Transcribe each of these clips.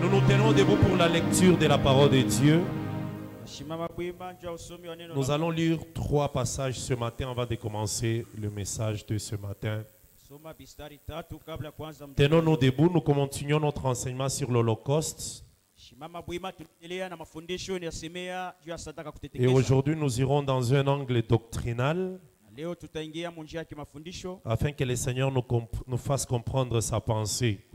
Nous nous tenons debout pour la lecture de la parole de Dieu. Nous allons lire 3 passages ce matin avant de commencer le message de ce matin. Tenons-nous debout, nous continuons notre enseignement sur l'Holocauste. Et aujourd'hui, nous irons dans un angle doctrinal afin que le Seigneur nous fasse comprendre sa pensée.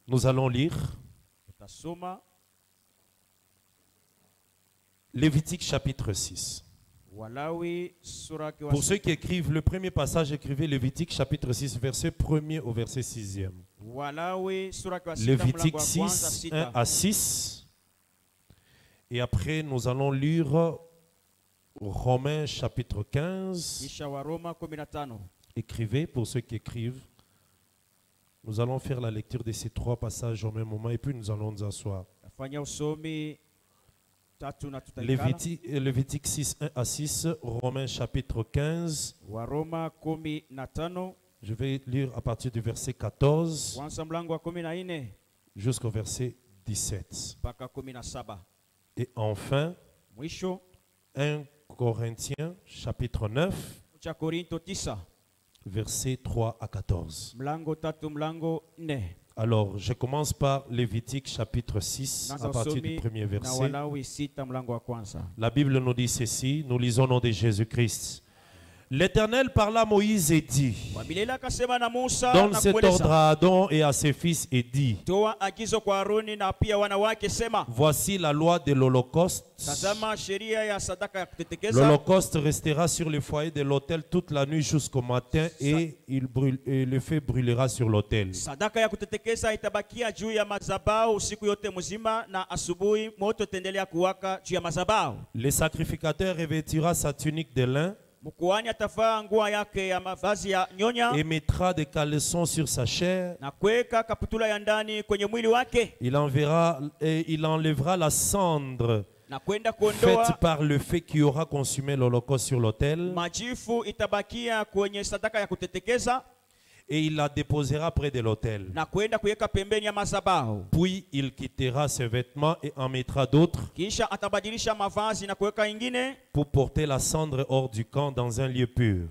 Nous allons lire Lévitique chapitre 6. Pour ceux qui écrivent, le premier passage, écrivez Lévitique chapitre 6, verset 1er au verset 6e. Lévitique 6, 1 à 6. Et après, nous allons lire Romains chapitre 15. Écrivez, pour ceux qui écrivent. Nous allons faire la lecture de ces 3 passages au même moment et puis nous allons nous asseoir. Lévitique 6, 1 à 6, Romains chapitre 15. Je vais lire à partir du verset 14 jusqu'au verset 17. Et enfin, 1 Corinthiens chapitre 9, versets 3 à 14. Alors, je commence par Lévitique chapitre 6, à partir du premier verset. La Bible nous dit ceci, nous lisons au nom de Jésus-Christ. L'Éternel parla à Moïse et dit, donne cet ordre à Aaron et à ses fils et dit, voici la loi de l'Holocauste. L'Holocauste restera sur le foyer de l'autel toute la nuit jusqu'au matin et le feu brûlera sur l'autel. Le sacrificateur revêtira sa tunique de lin et mettra des caleçons sur sa chair. Il enlèvera la cendre faite par le feu qui aura consumé l'holocauste sur l'autel. Et il la déposera près de l'autel. Puis il quittera ses vêtements et en mettra d'autres pour porter la cendre hors du camp dans un lieu pur.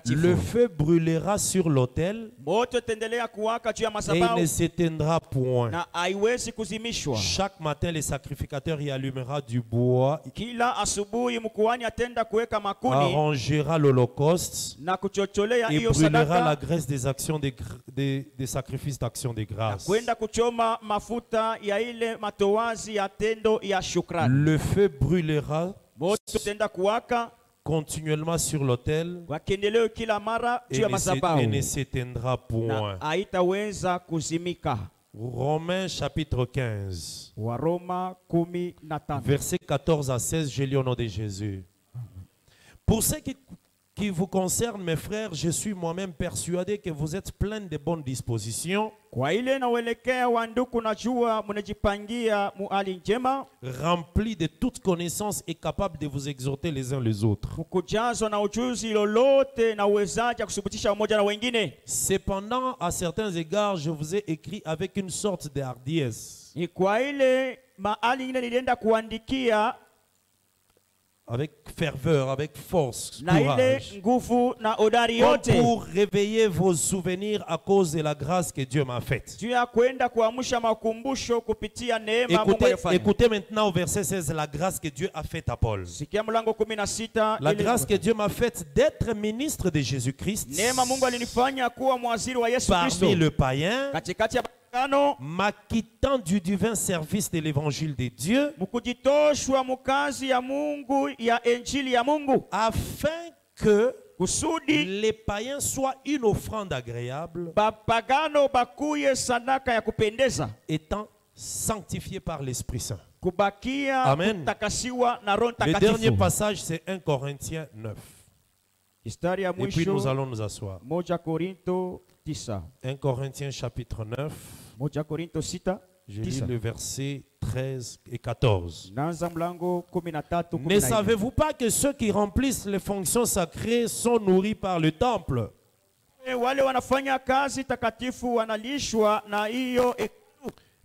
Le feu brûlera sur l'autel et il ne s'éteindra point. Chaque matin, le sacrificateur y allumera du bois, arrangera l'Holocauste et brûlera la graisse des actions des sacrifices d'action de grâce. Le feu brûlera continuellement sur l'autel et ne s'éteindra point. Romains chapitre 15, versets 14 à 16, je lis au nom de Jésus. Pour ce qui vous concerne, mes frères, je suis moi-même persuadé que vous êtes pleins de bonnes dispositions, remplis de toute connaissance et capables de vous exhorter les uns les autres. Cependant, à certains égards, je vous ai écrit avec une sorte de hardiesse, avec ferveur, avec force, courage, comme pour réveiller vos souvenirs à cause de la grâce que Dieu m'a faite. Écoutez maintenant au verset 16 la grâce que Dieu a faite à Paul. La grâce que Dieu m'a faite d'être ministre de Jésus-Christ parmi le païen, m'acquittant du divin service de l'évangile de Dieu, afin que les païens soient une offrande agréable, étant sanctifiés par l'Esprit Saint. Amen. Le dernier passage, c'est 1 Corinthiens 9. Et puis nous allons nous asseoir. 1 Corinthiens chapitre 9. Je lis le verset 13 et 14. Ne savez-vous pas que ceux qui remplissent les fonctions sacrées sont nourris par le temple? wale wanafanya kazi takatifu wanalishwa na hiyo.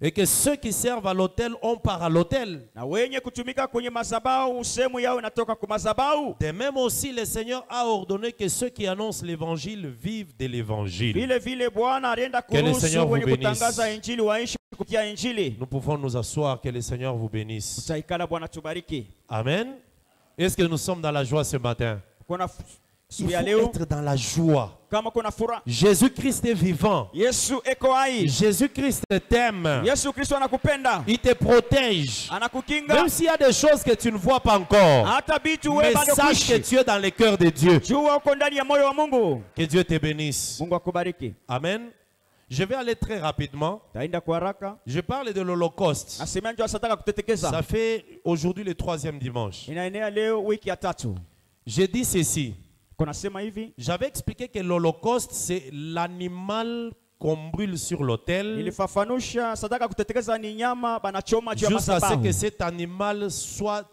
Et que ceux qui servent à l'autel ont part à l'autel. Na wenye kutumika kwenye madhabahu sehemu yao inatoka kwa madhabahu. De même aussi le Seigneur a ordonné que ceux qui annoncent l'évangile vivent de l'évangile. Vile vile Bwana alienda kuruhusu wenye kutangaza injili waishi kupitia injili. Nous pouvons nous asseoir, que le Seigneur vous bénisse. Utaikala Bwana tubariki. Amen. Est-ce que nous sommes dans la joie ce matin? Il faut être dans la joie. Jésus-Christ est vivant. Jésus-Christ t'aime. Il te protège. Même s'il y a des choses que tu ne vois pas encore, mais sache que tu es dans le cœur de Dieu. Que Dieu te bénisse. Amen. Je vais aller très rapidement. Je parle de l'Holocauste. Ça fait aujourd'hui le 3e dimanche. J'ai dit ceci. J'avais expliqué que l'Holocauste, c'est l'animal qu'on brûle sur l'autel jusqu'à ce que cet animal soit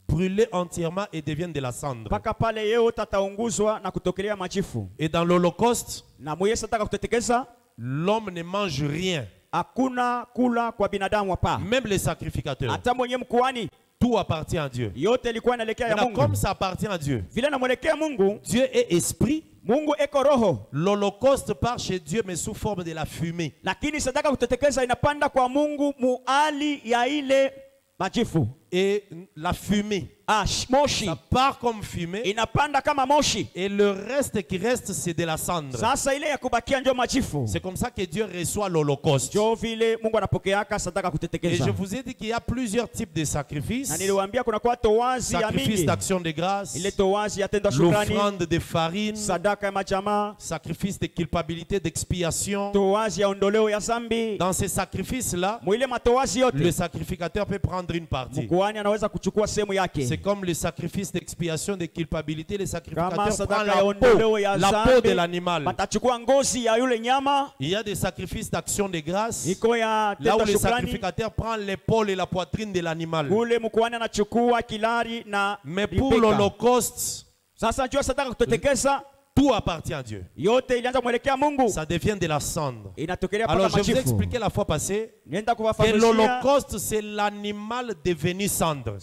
brûlé entièrement et devienne de la cendre. Et dans l'Holocauste, l'homme ne mange rien. Même les sacrificateurs. Tout appartient à Dieu. Maintenant, comme ça appartient à Dieu, Dieu est esprit. L'Holocauste part chez Dieu mais sous forme de la fumée. Et la fumée, ça part comme fumée. Et le reste qui reste, c'est de la cendre. C'est comme ça que Dieu reçoit l'Holocauste. Et je vous ai dit qu'il y a plusieurs types de sacrifices. Sacrifice d'action de grâce, l'offrande de farine, sacrifice de culpabilité, d'expiation. Dans ces sacrifices-là, le sacrificateur peut prendre une partie. C'est comme le sacrifice d'expiation de culpabilité. Le sacrificateur prend la peau de l'animal. Il y a des sacrifices d'action de grâce, là où le sacrificateur prend l'épaule et la poitrine de l'animal. Mais pour l'Holocauste, tout appartient à Dieu. Ça devient de la cendre. Alors je vous ai expliqué la fois passée que l'Holocauste, c'est l'animal devenu cendre.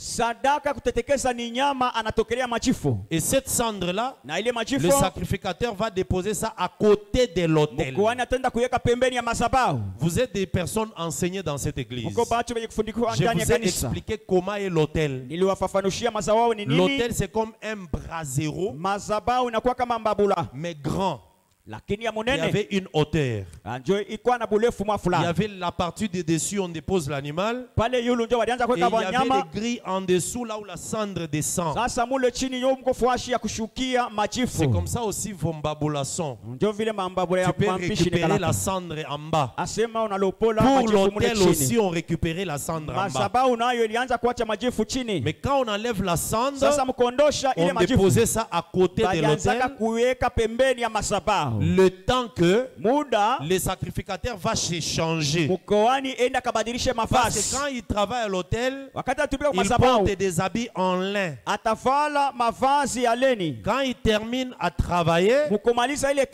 Et cette cendre-là, le sacrificateur va déposer ça à côté de l'autel. Vous êtes des personnes enseignées dans cette église. Je vous ai expliqué comment est l'autel. L'autel, c'est comme un brasero, mais grand. Il y avait une hauteur. Il y avait la partie de dessus, on dépose l'animal. Et il y avait les grilles en dessous, là où la cendre descend. C'est comme ça aussi vos mbaboulas. Tu peux récupérer la cendre en bas. Pour l'autel aussi, on récupérait la cendre en bas. Mais quand on enlève la cendre, on déposait ça à côté de l'autel. Le temps que le sacrificateur va se changer. Parce que quand il travaille à l'autel, il porte des habits en lin. Quand il termine à travailler,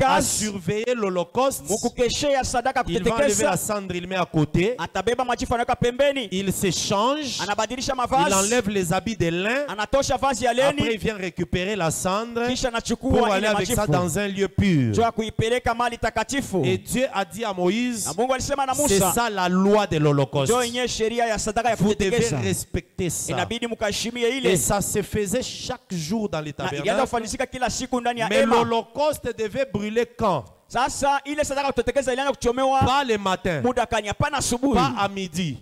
à surveiller l'Holocauste, il va enlever la cendre, il met à côté. Il se change. Il enlève les habits de lin. Après, il vient récupérer la cendre pour aller avec ça dans un lieu pur. Et Dieu a dit à Moïse, c'est ça la loi de l'Holocauste. Vous devez respecter ça. Et ça se faisait chaque jour dans les tabernacles. Mais l'Holocauste devait brûler quand? Pas le matin, pas à midi,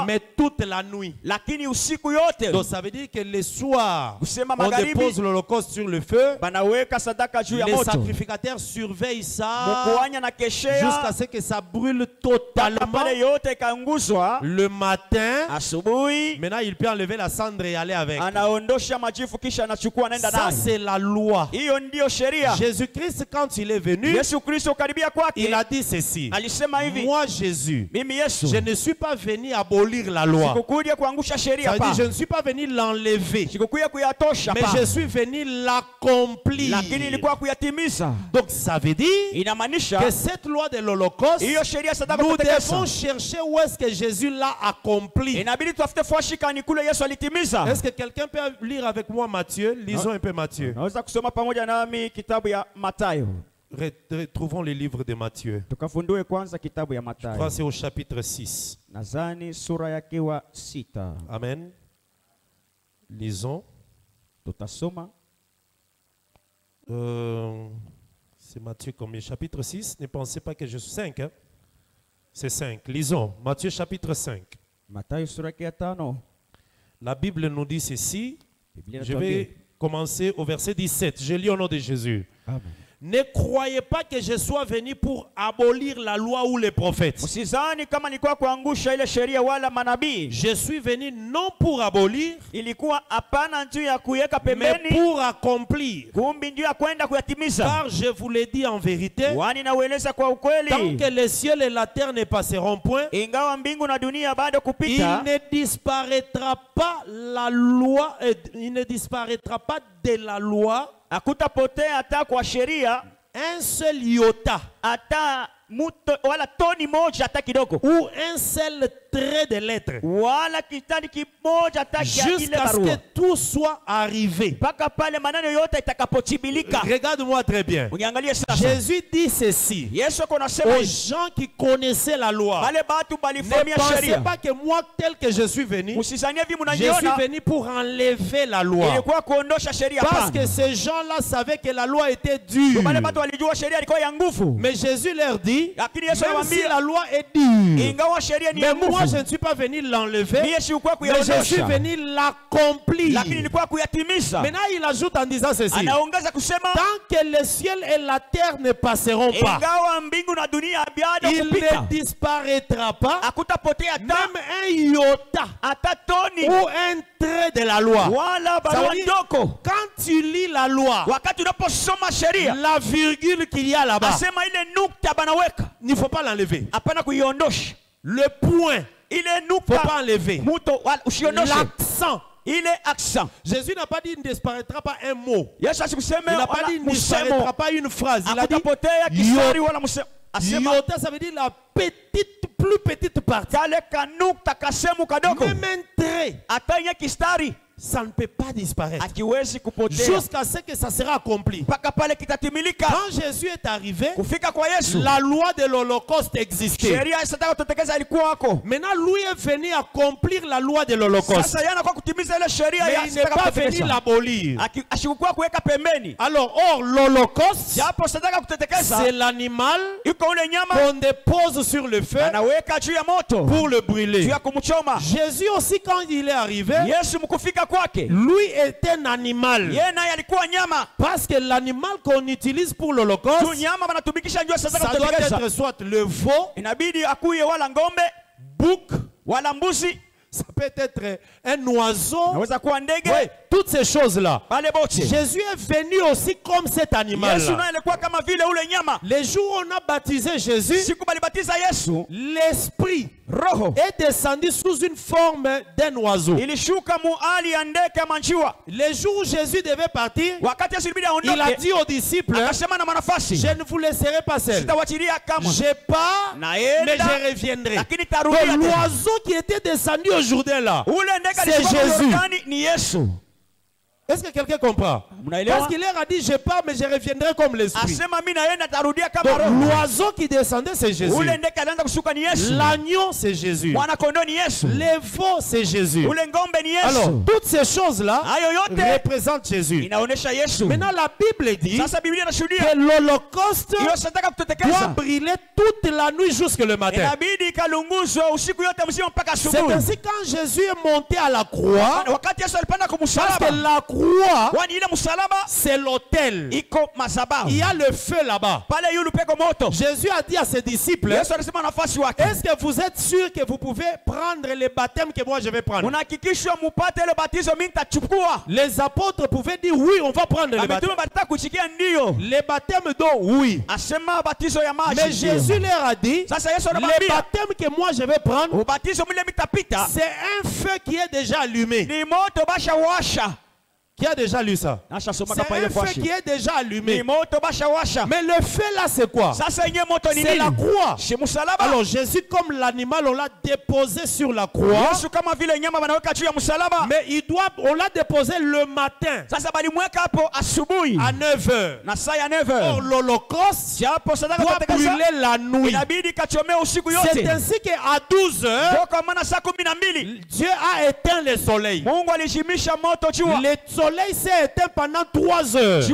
mais toute la nuit. Donc ça veut dire que le soir, on dépose l'Holocauste sur le feu. Les sacrificateurs surveillent ça jusqu'à ce que ça brûle totalement. Le matin, maintenant il peut enlever la cendre et aller avec. Ça c'est la loi. Jésus-Christ, quand il est venu, il a dit ceci. Moi, Jésus, je ne suis pas venu abolir la loi. Ça veut dire, je ne suis pas venu l'enlever, mais je suis venu l'accomplir. Donc ça veut dire que cette loi de l'Holocauste, nous devons chercher où est-ce que Jésus l'a accompli. Est-ce que quelqu'un peut lire avec moi Matthieu? Lisons un peu Matthieu. Retrouvons le livre de Matthieu. Je crois que c'est au chapitre 6. Amen. Lisons. C'est Matthieu combien? Chapitre 6. Ne pensez pas que je suis 5. Hein? C'est 5. Lisons. Matthieu chapitre 5. La Bible nous dit ceci. Je vais commencer au verset 17. Je lis au nom de Jésus. Amen. Ne croyez pas que je sois venu pour abolir la loi ou les prophètes. Je suis venu non pour abolir, mais pour accomplir. Car je vous l'ai dit en vérité, tant que les cieux et la terre ne passeront point, il ne disparaîtra pas la loi, il ne disparaîtra pas de la loi un seul iota ou un seul trait de lettre jusqu'à ce que tout soit arrivé. Regarde-moi très bien. Jésus dit ceci aux gens qui connaissaient la loi. Ne pensez pas que moi, tel que je suis venu pour enlever la loi. Parce que ces gens-là savaient que la loi était dure. Mais Jésus leur dit, même si la loi est dure, mais moi je ne suis pas venu l'enlever, mais je suis venu l'accomplir. Maintenant il ajoute en disant ceci: tant que le ciel et la terre ne passeront pas, il ne disparaîtra pas même un iota ou un trait de la loi. Ça veut dire, quand tu lis la loi, la virgule qu'il y a là-bas, il ne faut pas l'enlever. Le point, il ne faut pas enlever. L'accent. Jésus n'a pas dit il ne disparaîtra pas un mot. Il n'a pas dit il ne disparaîtra pas une phrase. Il a dit iota, ça veut dire la petite, plus petite partie. Même un trait, ça ne peut pas disparaître jusqu'à ce que ça sera accompli. Quand Jésus est arrivé, la loi de l'Holocauste existait. Maintenant, lui est venu accomplir la loi de l'Holocauste. Mais il n'est pas venu l'abolir. Alors, or, l'Holocauste, c'est l'animal qu'on dépose sur le feu pour le brûler. Jésus aussi, quand il est arrivé, lui est un animal. Parce que l'animal qu'on utilise pour l'Holocauste, ça doit être soit le veau, bouc, ça peut être un oiseau, oui, toutes ces choses-là. Jésus est venu aussi comme cet animal. Les jours où on a baptisé Jésus, l'esprit est descendu sous une forme d'un oiseau. Les jours où Jésus devait partir, il a dit aux disciples, je ne vous laisserai pas seul. Je pars, mais je reviendrai. Donc l'oiseau qui était descendu au Jourdain là, c'est Jésus. Est-ce que quelqu'un comprend? Parce qu'il leur a dit, je pars, mais je reviendrai comme l'esprit. Donc l'oiseau qui descendait, c'est Jésus. L'agneau, c'est Jésus. Les veaux, c'est Jésus. Alors, toutes ces choses-là représentent Jésus. Maintenant, la Bible dit que l'Holocauste doit brûler toute la nuit jusqu'au matin. C'est ainsi quand Jésus est monté à la croix, parce que la croix croix, c'est l'autel. Il y a le feu là-bas. Jésus a dit à ses disciples, est-ce que vous êtes sûr que vous pouvez prendre les baptêmes que moi je vais prendre? Les apôtres pouvaient dire oui, on va prendre les baptêmes. Les baptêmes d'eau, oui. Mais Jésus leur a dit, les baptêmes que moi je vais prendre, c'est un feu qui est déjà allumé. Qui a déjà lu ça? C'est un feu qui est déjà allumé. Mais le feu là c'est quoi? C'est la croix. Alors Jésus comme l'animal on l'a déposé sur la croix. Mais on l'a déposé le matin à 9h. Or l'Holocauste doit brûler la nuit. C'est ainsi qu'à 12h Dieu a éteint le soleil. Le soleil s'est éteint pendant 3 heures. De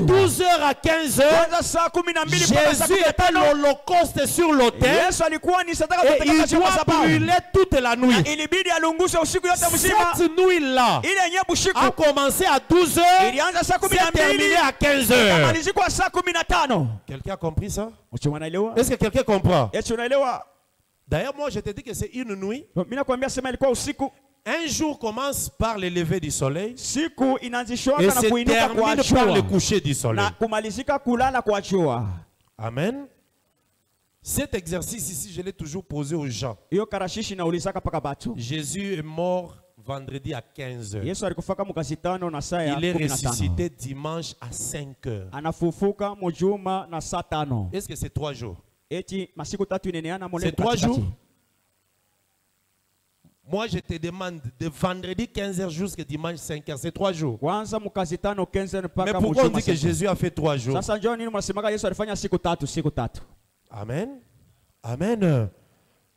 12h à 15h, Jésus était l'Holocauste sur l'autel. Et il doit brûler toute la nuit. Cette nuit-là a commencé à 12h, s'est terminée à 15h. Quelqu'un a compris ça? Est-ce que quelqu'un comprend? D'ailleurs, moi je te dis que c'est une nuit. Un jour commence par le lever du soleil et se termine par le coucher du soleil. Amen. Cet exercice ici, je l'ai toujours posé aux gens. Jésus est mort vendredi à 15h. Il est ressuscité dimanche à 5h. Est-ce que c'est 3 jours? C'est 3 jours? Moi, je te demande de vendredi 15h jusqu'à dimanche 5h. C'est 3 jours. Mais pourquoi on dit que Jésus a fait 3 jours? Amen. Amen.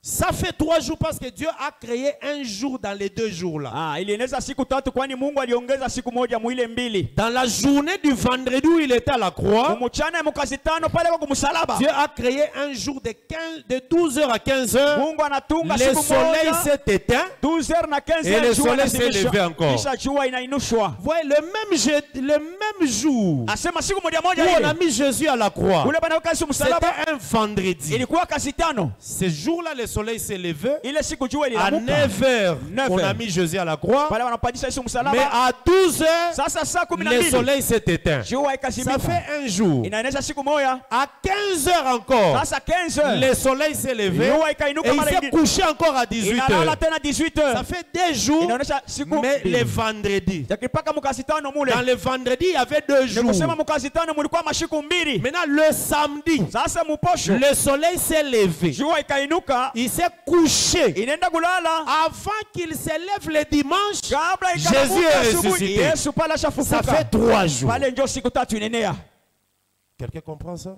Ça fait 3 jours parce que Dieu a créé un jour dans les 2 jours là. Dans la journée du vendredi où il était à la croix, Dieu a créé un jour de 12h à 15h. Le soleil s'est éteint et le soleil s'est levé encore. Voyez, le même jour où on a mis Jésus à la croix, c'était un vendredi. Ce jour-là, le soleil s'est levé. À 9h, on a mis Jésus à la croix. Mais à 12h, le soleil s'est éteint. Ça fait un jour. À 15h encore, le soleil s'est levé. Et il s'est couché encore à 18h. Ça fait 2 jours. Mais le vendredi. Dans le vendredi, il y avait 2 jours. Maintenant, le samedi, le soleil s'est levé. Il s'est couché. Avant qu'il se lève le dimanche, Jésus est ressuscité. Ça fait 3 jours. Quelqu'un comprend ça?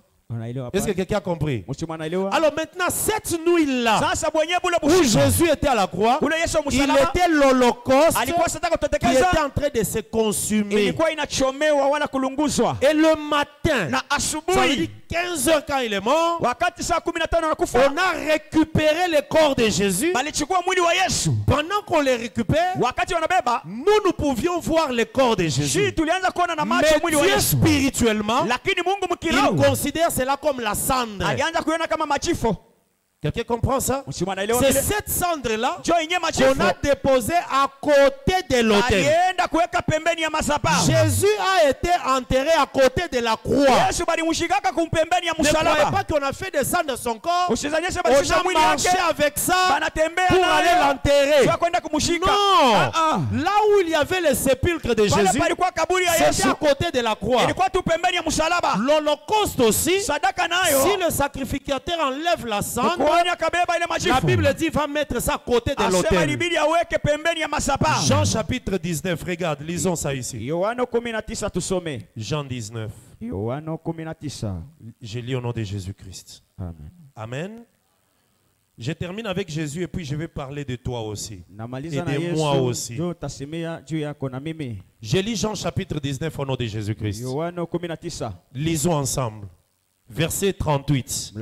Est-ce que quelqu'un a compris? Alors maintenant, cette nuit-là, où Jésus était à la croix, il était l'Holocauste qui était en train de se consumer. Et le matin, ça veut dire 15h quand il est mort, on a récupéré le corps de Jésus. Pendant qu'on les récupère, nous pouvions voir le corps de Jésus. Mais Dieu spirituellement, il considère cela comme la cendre. Quelqu'un comprend ça? C'est cette cendre-là qu'on a déposée à côté de l'autel. Jésus a été enterré à côté de la croix. Ne croyez pas qu'on a fait descendre de son corps. On a marché avec ça pour aller l'enterrer. Non! Là où il y avait le sépulcre de Jésus, c'était à côté de la croix. L'Holocauste aussi, si le sacrificateur enlève la cendre, la Bible dit va mettre ça à côté de l'autel. Jean chapitre 19, regarde, lisons ça ici. Jean 19. Je lis au nom de Jésus-Christ. Amen. Amen. Je termine avec Jésus et puis je vais parler de toi aussi. Et de moi aussi. Je lis Jean chapitre 19 au nom de Jésus-Christ. Lisons ensemble. Verset 38.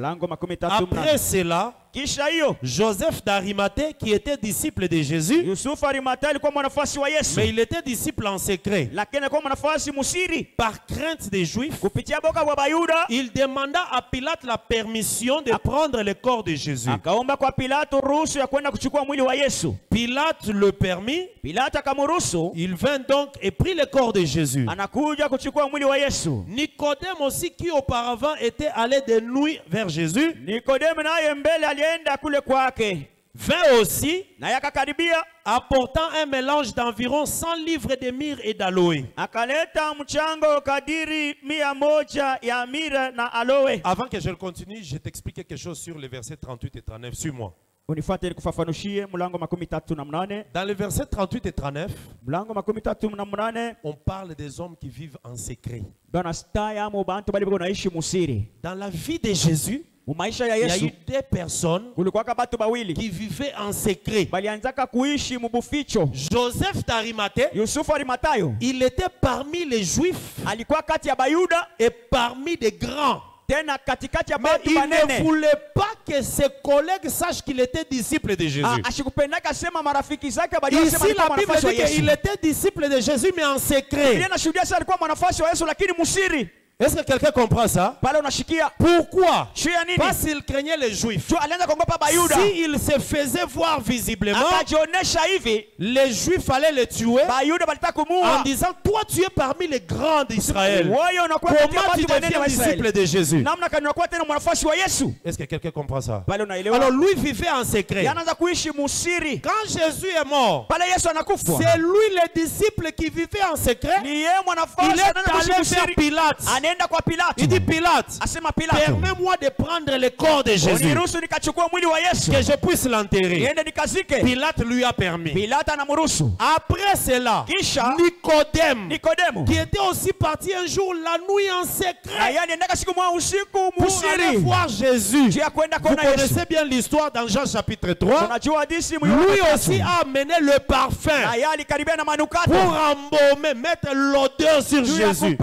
Après cela, Kisha hiyo Joseph d'Arimathée, qui était disciple de Jésus, Yusufu Arimathea alikuwa mwanafunzi wa Yesu, mais il était disciple en secret. lakini alikuwa mwanafunzi musiri. Par crainte des Juifs, Kupitia boka kwa Bayuda, il demanda à Pilate la permission de prendre le corps de Jésus. akaomba kwa Pilato ruhusa ya kwenda kuchukua mwili wa Yesu. Pilate le permit. Pilato akamruhusu, Il vint donc et prit le corps de Jésus. anakuja kuchukua mwili wa Yesu. Nicodème aussi, qui auparavant était allé de nuit vers Jésus, Nikodemu naye mbele alienda kule kwake, vint aussi, naye akakaribia, apportant un mélange d'environ 100 livres de myrrhe et d'aloe. akaleta mchango kadiri 100 ya mira na aloe. Avant que je le continue, je t'explique quelque chose sur les versets 38 et 39. Suis-moi. Unifuate nikufafanushie mlango 38. Dans les versets 38 et 39, Mlango 38 on parle des hommes qui vivent en secret. Dans Dans la vie de Jésus, il y a eu des personnes qui vivaient en secret. Joseph d'Arimathée, il était parmi les Juifs et parmi les grands. Mais il ne voulait pas que ses collègues sachent qu'il était disciple de Jésus. Ici, la Bible dit qu'il était disciple de Jésus, mais en secret. Est-ce que quelqu'un comprend ça? Pourquoi? Parce qu'il craignait les Juifs. S'il se faisait voir visiblement, les Juifs allaient le tuer en disant, toi tu es parmi les grands d'Israël. Comment tu deviens disciple de Jésus? Est-ce que quelqu'un comprend ça? Alors lui vivait en secret. Quand Jésus est mort, c'est lui le disciple qui vivait en secret. Il est allé vers Pilate. Il dit, Pilate, permets-moi de prendre le corps de Jésus, que je puisse l'enterrer. Pilate lui a permis. Après cela, Nicodème, qui était aussi parti un jour la nuit en secret pour aller voir Jésus. Vous connaissez bien l'histoire dans Jean chapitre 3. Lui aussi a amené le parfum pour embaumer, mettre l'odeur sur Jésus.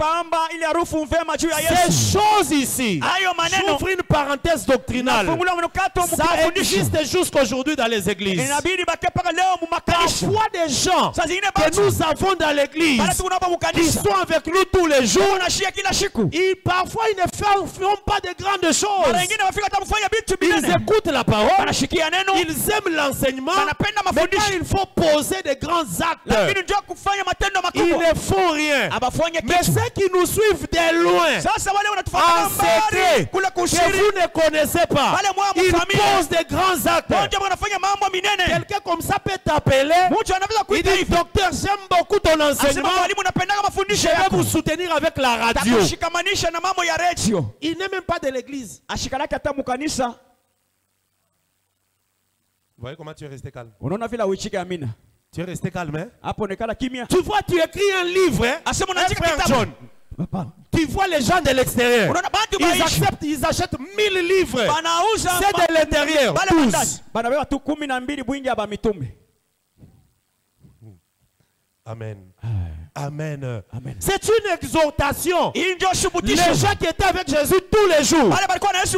Ces choses ici, j'ouvre une parenthèse doctrinale, ça existe jusqu'aujourd'hui dans les églises. Parfois des gens que nous avons dans l'église, qui sont avec nous tous les jours, parfois ils ne font pas de grandes choses. Ils écoutent la parole, ils aiment l'enseignement, mais quand il faut poser de grands actes, ils ne font rien. Mais ceux qui nous suivent de loin, en secret, que vous ne connaissez pas, ils posent des grands actes. Quelqu'un comme ça peut t'appeler, il dit, docteur, j'aime beaucoup ton enseignement, je vais vous soutenir avec la radio. Il n'est même pas de l'église. Vous voyez comment tu es resté calme? Tu es resté calme, hein? Tu vois, tu écris un livre, hein? Frère John. Tu vois les gens de l'extérieur, ils achètent 1000 livres. C'est de l'intérieur. Amen. Amen. C'est une exhortation. Les gens qui étaient avec Jésus tous les jours,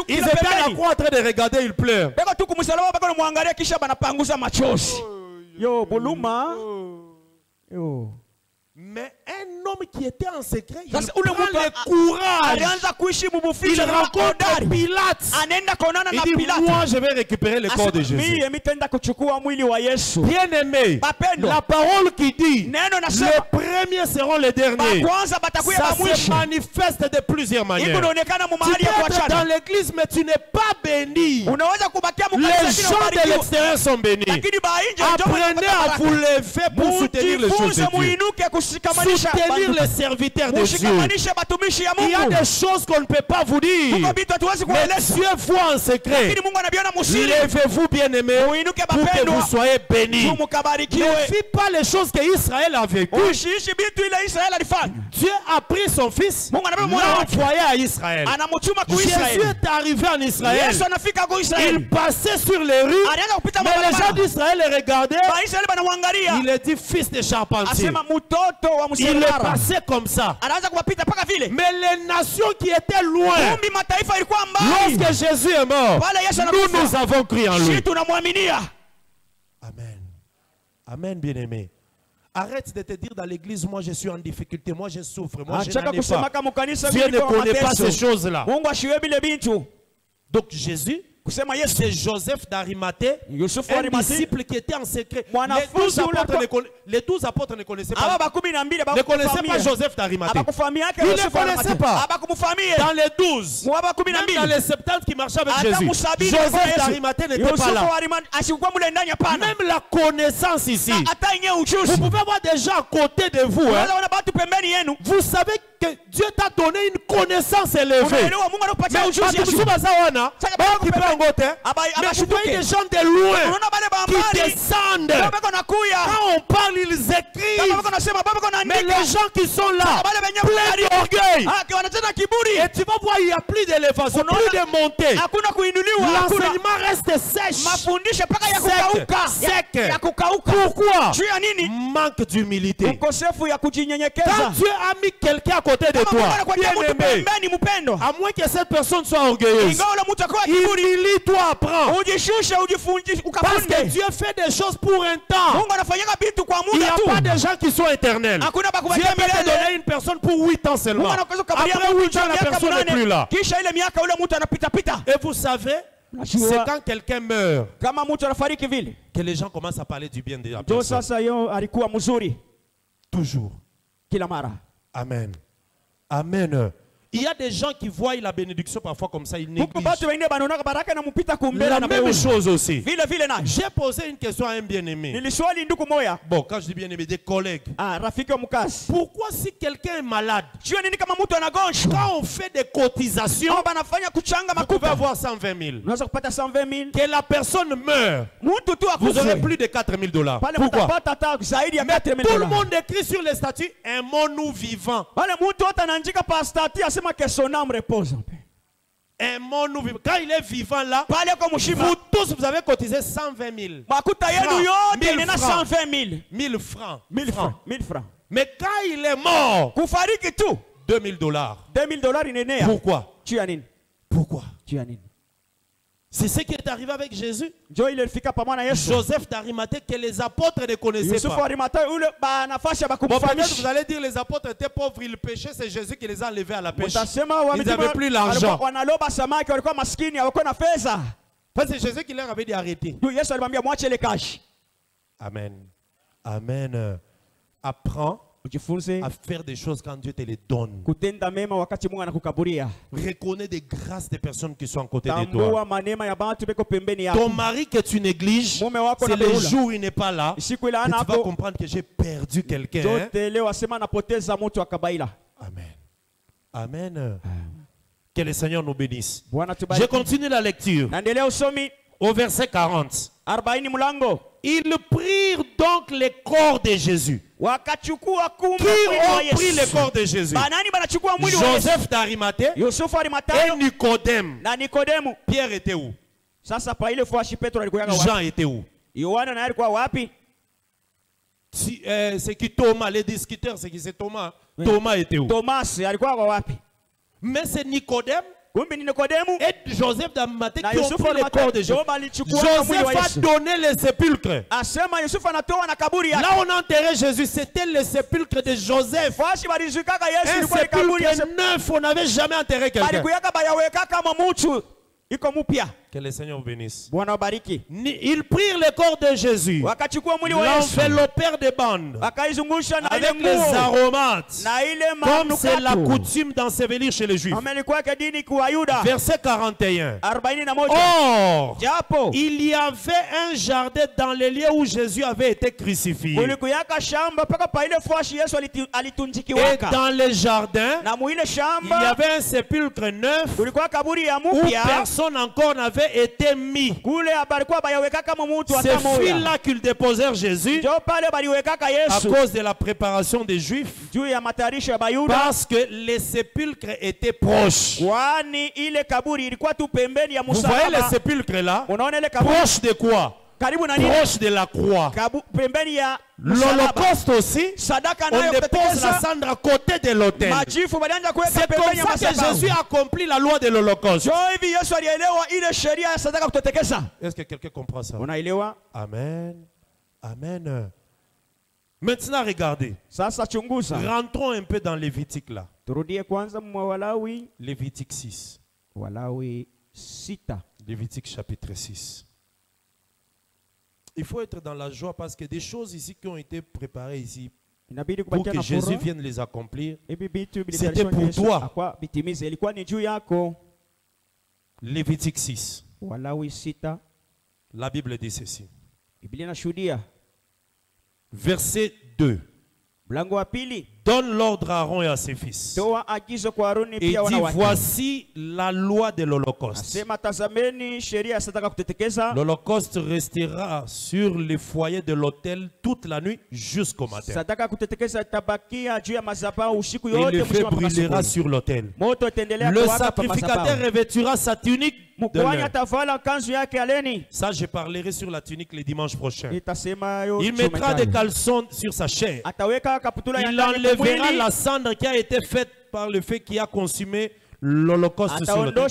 ils étaient à la croix en train de regarder, ils pleurent. Mais un homme qui était en secret, il prend le courage, il rencontre Pilate, il dit, moi je vais récupérer le corps de Jésus. Bien aimé, la parole qui dit, les premiers seront les derniers, ça se manifeste de plusieurs manières. Tu peux être dans l'église mais tu n'es pas béni. Les gens de l'extérieur sont bénis. Apprenez à vous lever pour soutenir les choses de Dieu. Soutenir les serviteurs de Dieu. Il y a des choses qu'on ne peut pas vous dire, mais Dieu voit en secret. Levez-vous, bien-aimés, pour que vous soyez bénis. Ne vis pas les choses qu'Israël a vécues. Dieu a pris son fils, l'a envoyé à Israël. Jésus est arrivé en Israël. Il passait sur les rues, mais les gens d'Israël le regardaient. Il est dit fils de charpentier. il est passé comme ça. Mais les nations qui étaient loin, lorsque Jésus est mort, nous avons cru en lui. Amen. Amen, bien-aimé. Arrête de te dire dans l'église, moi je suis en difficulté, moi je souffre, moi je n'en ai pas. Dieu ne connaît pas ces choses-là. Donc Jésus, c'est Joseph d'Arimathée, un disciple qui était en secret. Les 12 apôtres ne connaissaient pas. Ne connaissaient pas Joseph d'Arimathée. Ils ne connaissaient pas. Dans les 12, même dans les 70 qui marchaient avec Jésus, Joseph d'Arimathée n'était pas là. Même la connaissance ici. Vous pouvez voir des gens à côté de vous. Hein. Vous savez que Dieu t'a donné une connaissance élevée. Mais vous voyez des gens de loin qui descendent. Quand on parle, ils écrivent. Mais les gens qui sont là, pleins d'orgueil. Et tu vas voir, il n'y a plus d'élévation, plus de montée. L'enseignement reste sèche. Sec. Pourquoi? Manque d'humilité. Quand Dieu a mis quelqu'un à côté de toi, bien-aimé, à moins que cette personne soit orgueilleuse, humilie-toi, apprends. Parce que Dieu fait des choses pour un temps. Il n'y a pas de gens qui sont éternels. Dieu peut te donner une personne pour 8 ans seulement. Après 8 ans, la personne n'est plus là. Et vous savez, c'est quand quelqu'un meurt que les gens commencent à parler du bien de la personne. Toujours. Amen. Amen. Il y a des gens qui voient la bénédiction parfois comme ça, ils négligent. La même chose aussi. J'ai posé une question à un bien-aimé. Bon, quand je dis bien-aimé, des collègues. Pourquoi si quelqu'un est malade, quand on fait des cotisations, vous pouvez avoir 120 000. Que la personne meurt, vous aurez plus de 4 000 $. Pourquoi? Mais tout le monde écrit sur les statuts, aimons-nous vivants. Aimons-nous vivants. Quand il est vivant là, vous tous vous avez cotisé 120 000. 1000 francs. Mais quand il est mort, 2 000 $. Pourquoi? Pourquoi? C'est ce qui est arrivé avec Jésus. Joseph d'Arimathée que les apôtres ne connaissaient pas. Bon, peut-être vous allez dire les apôtres étaient pauvres, ils pêchaient, c'est Jésus qui les a enlevés à la pêche. Ils n'avaient plus l'argent. C'est Jésus qui leur avait dit arrêtez. Amen. Amen. Apprends à faire des choses quand Dieu te les donne. Reconnais des grâces des personnes qui sont à côté de toi. Ton mari que tu négliges, c'est le jour où il n'est pas là, et tu vas comprendre que j'ai perdu quelqu'un. Amen. Amen. Que le Seigneur nous bénisse. Je continue la lecture. Au verset 40. Ils prirent donc les corps de Jésus. Qui ont pris les corps de Jésus? Joseph d'Arimathée et Nicodème. Pierre était où? Jean était où? C'est qui Thomas? Les discuteurs, c'est qui? C'est Thomas. Thomas était où? Mais c'est Nicodème et Joseph d'Arimathée qui ont pris les corps de Jésus. Joseph a donné le sépulcre. Là on a enterré Jésus, c'était le sépulcre de Joseph. Un sépulcre neuf, on n'avait jamais enterré quelqu'un. Que le Seigneur vous bénisse. Ils prirent le corps de Jésus, l'enveloppèrent de bandes avec les aromates, comme c'est la coutume d'ensevelir chez les Juifs. Verset 41. Or, il y avait un jardin dans les lieux où Jésus avait été crucifié. Et dans le jardin, il y avait un sépulcre neuf où personne encore n'avait été mis. C'est fil-là qu'ils déposèrent Jésus à cause de la préparation des Juifs, parce que les sépulcres étaient proches. Vous voyez les sépulcres là, proches de quoi? proche de la croix. L'Holocauste aussi, on dépose la cendre à côté de l'autel. C'est comme ça que Jésus a accompli la loi de l'Holocauste. Est-ce que quelqu'un comprend ça? Amen. Amen. Maintenant, regardez. Rentrons un peu dans Lévitique là. Lévitique 6. Lévitique chapitre 6. Il faut être dans la joie parce que des choses ici qui ont été préparées ici pour que Jésus vienne les accomplir, c'était pour toi. Lévitique 6. La Bible dit ceci. Verset 2. Donne l'ordre à Aaron et à ses fils. Et dit, voici la loi de l'Holocauste. L'Holocauste restera sur les foyers de l'autel toute la nuit jusqu'au matin. Et le feu brûlera sur l'autel. Le sacrificateur revêtira sa tunique de lin. Ça, je parlerai sur la tunique le dimanche prochain. Il mettra des caleçons sur sa chair. Il enlèvera la cendre qui a été faite par le feu qui a consumé l'Holocauste sur l'autel.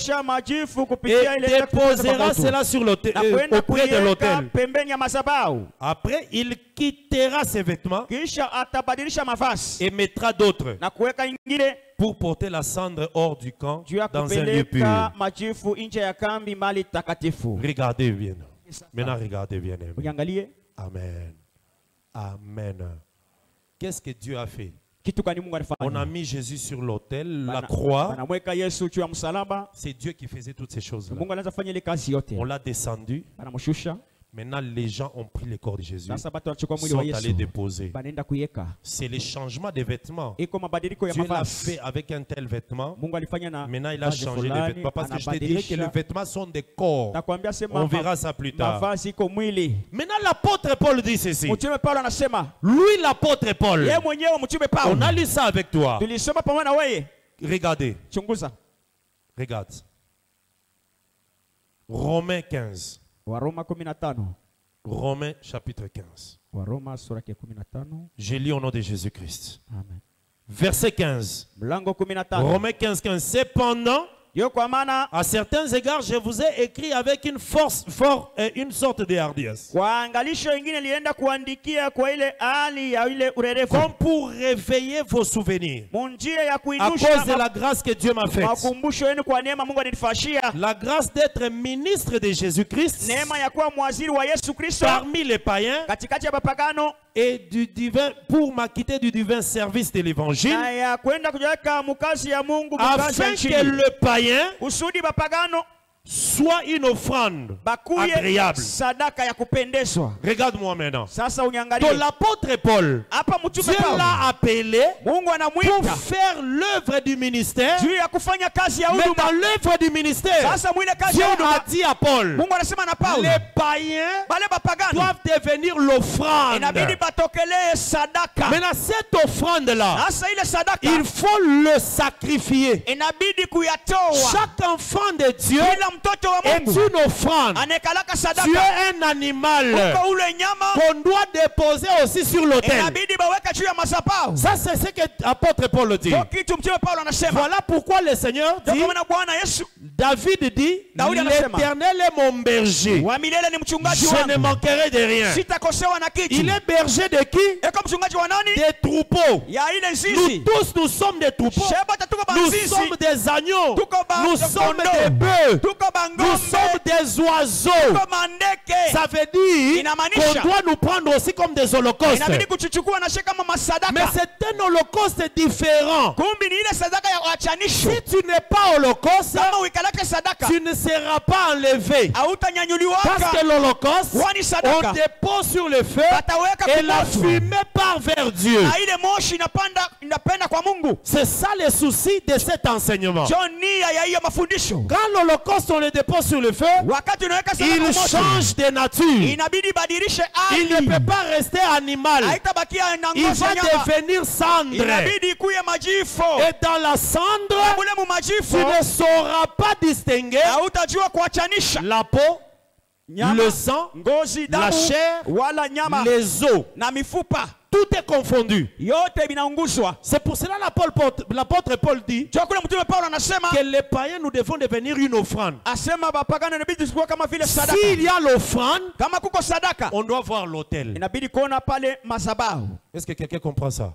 Et déposera cela sur l'autel, auprès de l'autel. Après, il quittera ses vêtements et mettra d'autres pour porter la cendre hors du camp dans un lieu pur. Regardez bien. Maintenant, regardez bien. Amen. Amen. Qu'est-ce que Dieu a fait? On a mis Jésus sur l'autel, la croix. C'est Dieu qui faisait toutes ces choses-là. On l'a descendu. Maintenant, les gens ont pris le corps de Jésus. Ils sont allés déposer. C'est le changement des vêtements. Dieu l'a fait avec un tel vêtement. Maintenant, il a changé les vêtements. Parce que je te dirais que les vêtements sont des corps. On verra ça plus tard. Maintenant, l'apôtre Paul dit ceci. Lui, l'apôtre Paul. On a lu ça avec toi. Regardez. Regarde. Romains 15. Romains chapitre 15. Je lis au nom de Jésus-Christ. Verset 15. Romains 15, 15. Cependant, à certains égards, je vous ai écrit avec une force forte et une sorte de hardiesse. Comme pour réveiller vos souvenirs. À cause de la grâce que Dieu m'a faite. La grâce d'être ministre de Jésus-Christ parmi les païens et du divin, pour m'acquitter du divin service de l'évangile, afin que le païen soit une offrande agréable. Regarde-moi maintenant. Donc l'apôtre Paul, Dieu l'a appelé pour faire l'œuvre du ministère. Mais dans l'œuvre du ministère, Dieu a dit à Paul, les païens doivent devenir l'offrande. Maintenant cette offrande-là, il faut le sacrifier. Chaque enfant de Dieu est une offrande. Tu es un animal qu'on doit déposer aussi sur l'autel. Ça, c'est ce que l'apôtre Paul dit. Voilà pourquoi le Seigneur dit, David dit, l'Éternel est mon berger. Je ne manquerai de rien. Il est berger de qui? Des troupeaux. Nous tous, nous sommes des troupeaux. Nous sommes des agneaux. Nous sommes des bœufs. Nous sommes des oiseaux. Ça veut dire qu'on doit nous prendre aussi comme des holocaustes. Mais c'est un holocauste différent. Si tu n'es pas holocauste, tu ne seras pas enlevé. Parce que l'holocauste, on dépose sur le feu et la fumée part vers Dieu. C'est ça le souci de cet enseignement. Quand l'holocauste, on le dépose sur le feu, il change de nature. Il ne peut pas rester animal. Il va devenir cendre. Et dans la cendre, tu ne sauras pas distinguer la peau le sang, la chair, les os. Tout est confondu. C'est pour cela l'apôtre Paul dit que les païens, nous devons devenir une offrande. S'il y a l'offrande, on doit voir l'autel. Est-ce que quelqu'un comprend ça?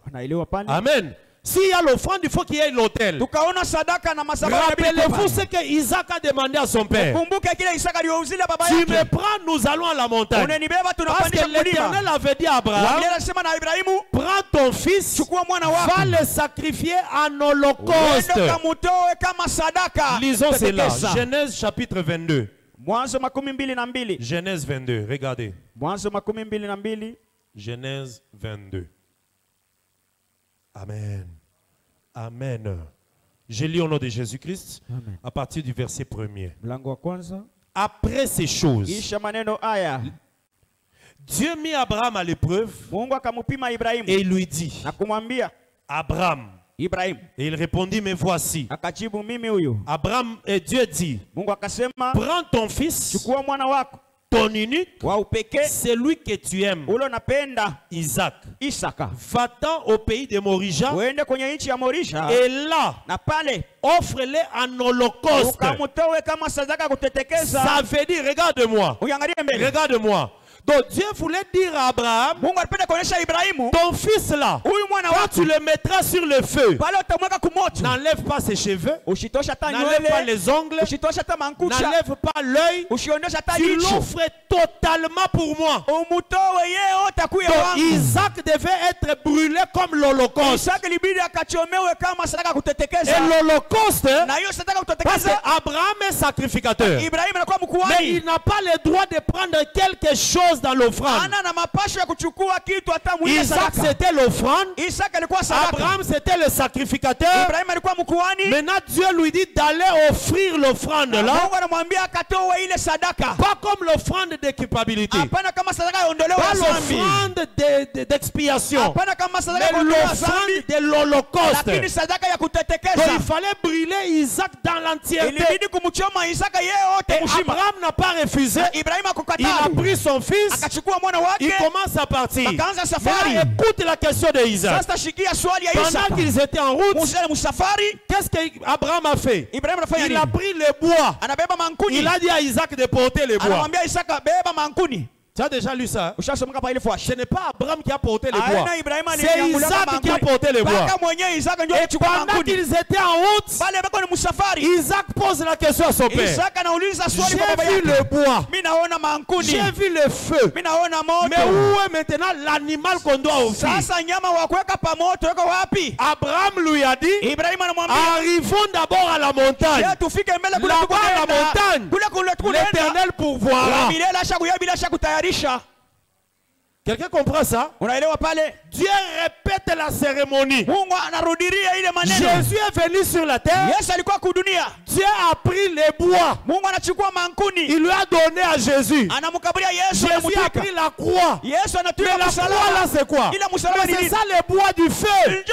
Amen. S'il y a l'offrande, il faut qu'il y ait l'autel. Rappelez-vous ce que Isaac a demandé à son père. Tu me prends, nous allons à la montagne. Parce que l'Éternel avait dit à Abraham, prends ton fils, va le sacrifier en holocauste. Lisons cela. Genèse chapitre 22. Genèse 22, regardez. Genèse 22. Amen. Amen. Je lis au nom de Jésus-Christ à partir du verset 1er. Après ces choses, Dieu mit Abraham à l'épreuve et il lui dit, Abraham. Et il répondit, mais voici. Abraham et Dieu dit, prends ton fils, ton unique, c'est lui que tu aimes, Isaac. Va-t'en au pays de Morija et là, offre-les en holocauste. Ça veut dire, regarde-moi, regarde-moi. Donc Dieu voulait dire à Abraham, ton fils là, quand tu le mettras sur le feu, n'enlève pas ses cheveux, n'enlève pas les ongles, n'enlève pas l'œil, tu l'offres totalement pour moi. Donc Isaac devait être brûlé comme l'holocauste. Et l'holocauste, parce qu'Abraham est sacrificateur, mais il n'a pas le droit de prendre quelque chose dans l'offrande. Isaac c'était l'offrande, Abraham c'était le sacrificateur. Maintenant Dieu lui dit d'aller offrir l'offrande là, pas comme l'offrande de culpabilité, pas l'offrande d'expiation, mais l'offrande de l'holocauste. Donc il fallait brûler Isaac dans l'entièreté. Et Abraham n'a pas refusé, il a pris son fils, il commence à partir. Maintenant, écoute la question de Isaac. Pendant qu'ils étaient en route, qu'est-ce qu'Abraham a fait? Il a pris le bois. Il a dit à Isaac de porter le bois. Tu as déjà lu ça? Ce n'est pas Abraham qui a porté le bois, c'est Isaac qui a porté le bois. Et pendant qu'ils étaient en route, Isaac pose la question à son père. J'ai vu le bois, j'ai vu le feu, mais où est maintenant l'animal qu'on doit offrir? Abraham lui a dit, arrivons d'abord à la montagne. Là-bas à la montagne, l'Éternel pourvoira. Quelqu'un comprend ça? Dieu répète la cérémonie. Jésus est venu sur la terre. Dieu a pris les bois. Il lui a donné à Jésus. Jésus a pris la croix. Mais la croix là c'est quoi? Mais c'est ça le bois du feu.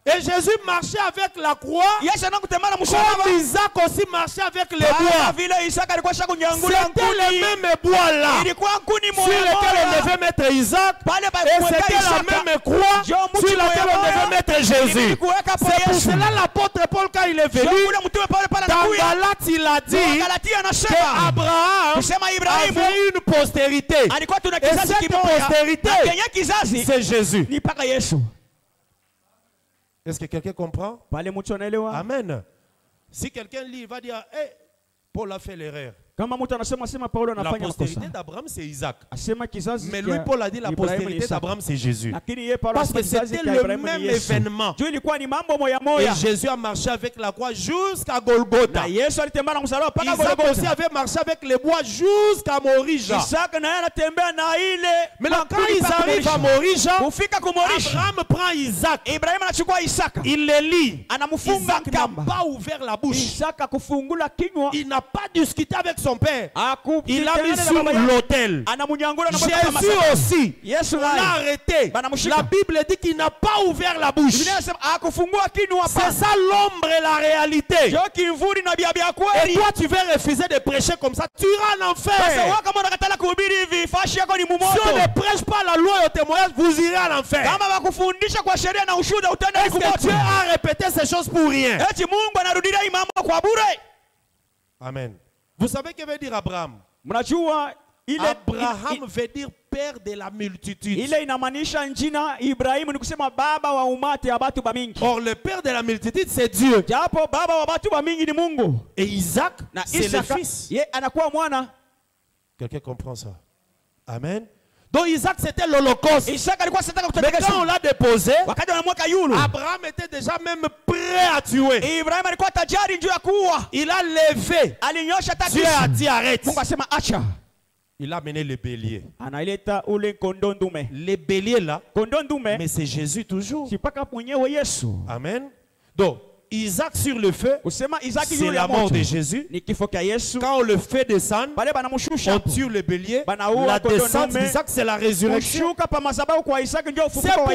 Et Jésus marchait avec la croix, comme Isaac aussi marchait avec les bois. C'était le même bois là, sur lequel on devait mettre Isaac, et c'était la même croix sur laquelle on devait mettre Jésus. C'est pour cela l'apôtre Paul, quand il est venu, dans Galates, il a dit qu'Abraham avait une postérité. Et cette postérité, c'est Jésus. Est-ce que quelqu'un comprend? Amen. Si quelqu'un lit, il va dire, hey, Paul a fait l'erreur. La postérité d'Abraham, c'est Isaac. Mais lui, Paul a dit la postérité d'Abraham, c'est Jésus. Parce que c'était le même événement. Et Jésus a marché avec la croix jusqu'à Golgotha. Isaac aussi avait marché avec les bois jusqu'à Morija. Maintenant, quand ils arrivent à Morija, Abraham prend Isaac. Il le lit. Isaac n'a pas ouvert la bouche. Il n'a pas discuté avec son son père. Il l'a mis sur l'autel. Jésus aussi, on l'a arrêté. La Bible dit qu'il n'a pas ouvert la bouche. C'est ça l'ombre et la réalité. Et toi, tu veux refuser de prêcher comme ça, tu iras en enfer. Si on ne prêche pas la loi et au témoignage, vous irez en enfer. Est-ce que Dieu a répété ces choses pour rien? Amen. Vous savez que veut dire Abraham? Abraham veut dire père de la multitude. Or le père de la multitude c'est Dieu. Et Isaac c'est le fils. Quelqu'un comprend ça? Amen. Donc Isaac c'était l'Holocauste. Mais quand on l'a déposé, Abraham était déjà même prêt à tuer. Il a levé. Dieu a dit arrête. Il a mené les béliers. Les béliers là, mais c'est Jésus toujours. Amen. Donc Isaac sur le feu, c'est la mort de Jésus. Quand on le fait descendre, on tue le bélier. La descente d'Isaac, c'est la résurrection. C'est pour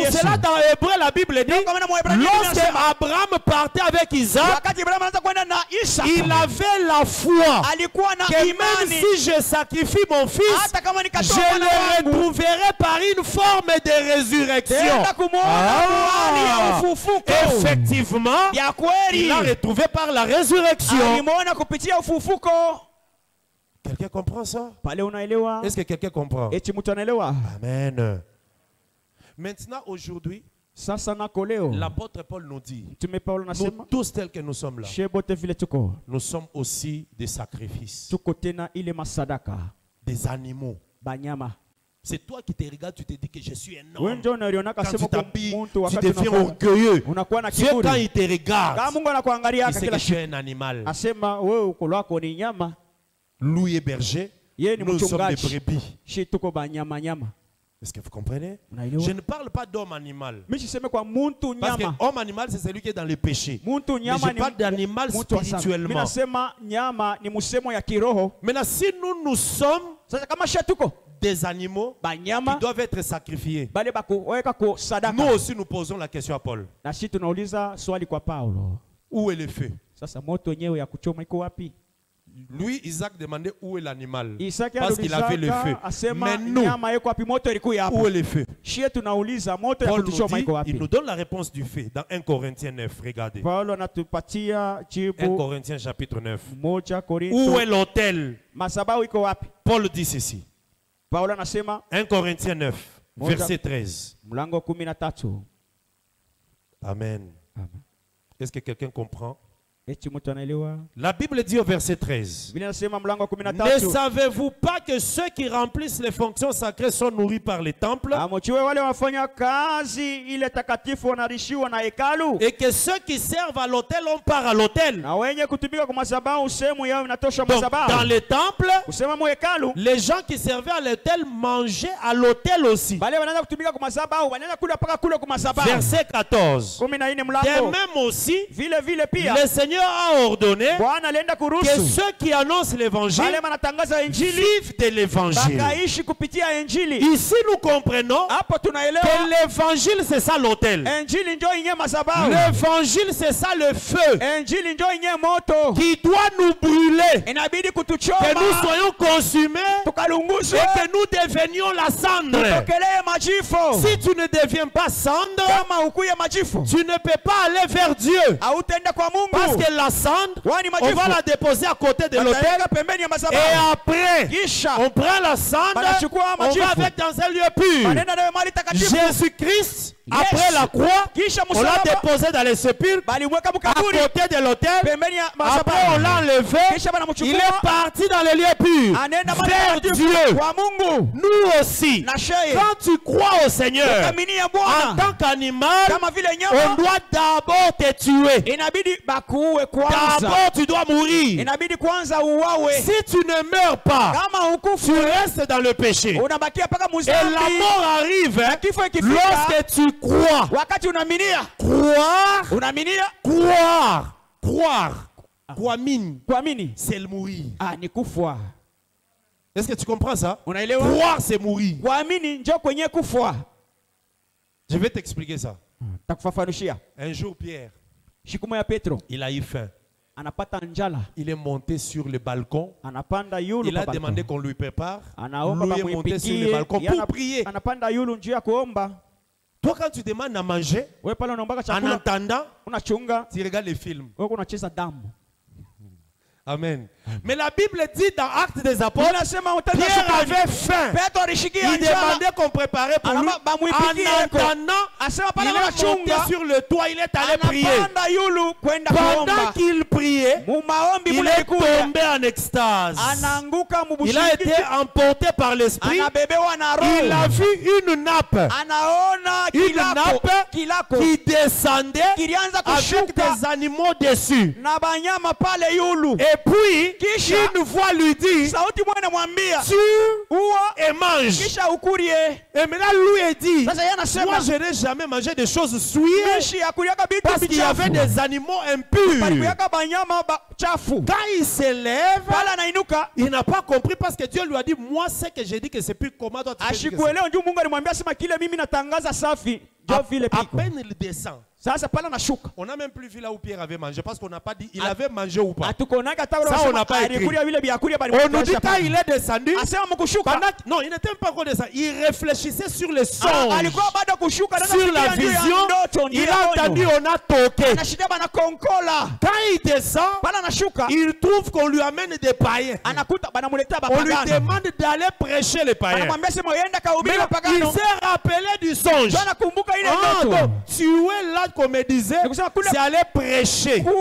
cela dans Hébreu, la Bible dit, lorsque Abraham partait avec Isaac, il avait la foi que même si je sacrifie mon fils, je le retrouverai par une forme de résurrection. Effectivement, il l'a retrouvé par la résurrection. Quelqu'un comprend ça? Est-ce que quelqu'un comprend? Amen. Maintenant, aujourd'hui, l'apôtre Paul nous dit, nous tous tels que nous sommes là, nous sommes aussi des sacrifices, des animaux. C'est toi qui te regardes, tu te dis que je suis un homme. Quand tu t'habilles, tu deviens orgueilleux. Dieu, quand il te regarde, il sait que je suis un animal. Loup et berger, nous sommes des brebis. Est-ce que vous comprenez? Je ne parle pas d'homme animal. Parce que homme animal, c'est celui qui est dans le péché. Mais je parle d'animal spirituellement. Maintenant, si nous sommes des animaux qui doivent être sacrifiés, nous aussi nous posons la question à Paul. Où est le feu? Lui, Isaac demandait où est l'animal. Parce qu'il avait le feu. Mais nous, où est le feu? Paul nous dit, il nous donne la réponse du feu dans 1 Corinthiens 9. Regardez. 1 Corinthiens chapitre 9. Où est l'autel? Paul dit ceci. 1 Corinthiens 9, verset 13. Amen. Est-ce que quelqu'un comprend? La Bible dit au verset 13, ne savez-vous pas que ceux qui remplissent les fonctions sacrées sont nourris par les temples, et que ceux qui servent à l'autel ont part à l'autel? Donc dans les temples, les gens qui servaient à l'autel mangeaient à l'autel aussi. Verset 14, de même aussi, le Seigneur a ordonné que ceux qui annoncent l'évangile vivent de l'évangile. Ici nous comprenons que l'évangile c'est ça l'autel. L'évangile c'est ça le feu qui doit nous brûler, que nous soyons consumés et que nous devenions la cendre. Si tu ne deviens pas cendre, tu ne peux pas aller vers Dieu. Parce que la cendre, on va la déposer à côté de l'autel. Et après, on prend la cendre, on va avec dans un lieu pur. Jésus-Christ, après la croix, on l'a déposé dans les sépulcres, à côté de l'autel. Après, on l'a enlevé. Il est parti dans les lieux purs, vers Dieu. Nous aussi, quand tu crois au Seigneur, en tant qu'animal, on doit d'abord te tuer. D'abord, tu dois mourir. Si tu ne meurs pas, tu restes dans le péché. Et la mort arrive lorsque tu crois. Croire Kuamini. C'est le mourir. Ni kufwa. Est-ce que tu comprends ça? Unaelewa? Croire, c'est mourir. Kuamini ndio kwenye kufwa. Je vais t'expliquer ça. Takufafanushia. Un jour, Pierre, Shikuma ya Petro, il a eu faim. Anapata njala. Il est monté sur le balcon. Anapanda yulu. Il a demandé qu'on lui prépare. Anaomba Lui est monté sur le balcon pour prier. Anapanda yulu njia kuomba. Toi, quand tu demandes à manger, en attendant, tu regardes les films. Amen. Mais la Bible dit dans Actes des Apôtres, Pierre avait faim. Il demandait qu'on préparait pour lui. En attendant, il est monté sur le toit, il est allé prier. Pendant qu'il priait, il est tombé en extase. Il a été emporté par l'esprit. Il a vu une nappe. Une nappe qui descendait avec des animaux dessus. Et puis, une voix lui dit, tue et mange. Et maintenant lui dit, moi je n'ai jamais mangé des choses souillées parce qu'il y avait des animaux impurs. Quand il s'élève, il n'a pas compris parce que Dieu lui a dit, moi c'est que j'ai dit que c'est plus comment toi tu fais. À peine il descend. On n'a même plus vu là où Pierre avait mangé parce qu'on n'a pas dit il avait mangé ou pas. Ça on n'a pas écrit. On nous dit quand il est descendu, non il n'était pas encore descendu. Il réfléchissait sur les songes, sur la vision. Il a entendu on a toqué. Quand il descend, il trouve qu'on lui amène des païens. On lui demande d'aller prêcher les païens. Mais il s'est rappelé du songe. Donc, tu es là qu'on me disait, c'est aller prêcher. Donc,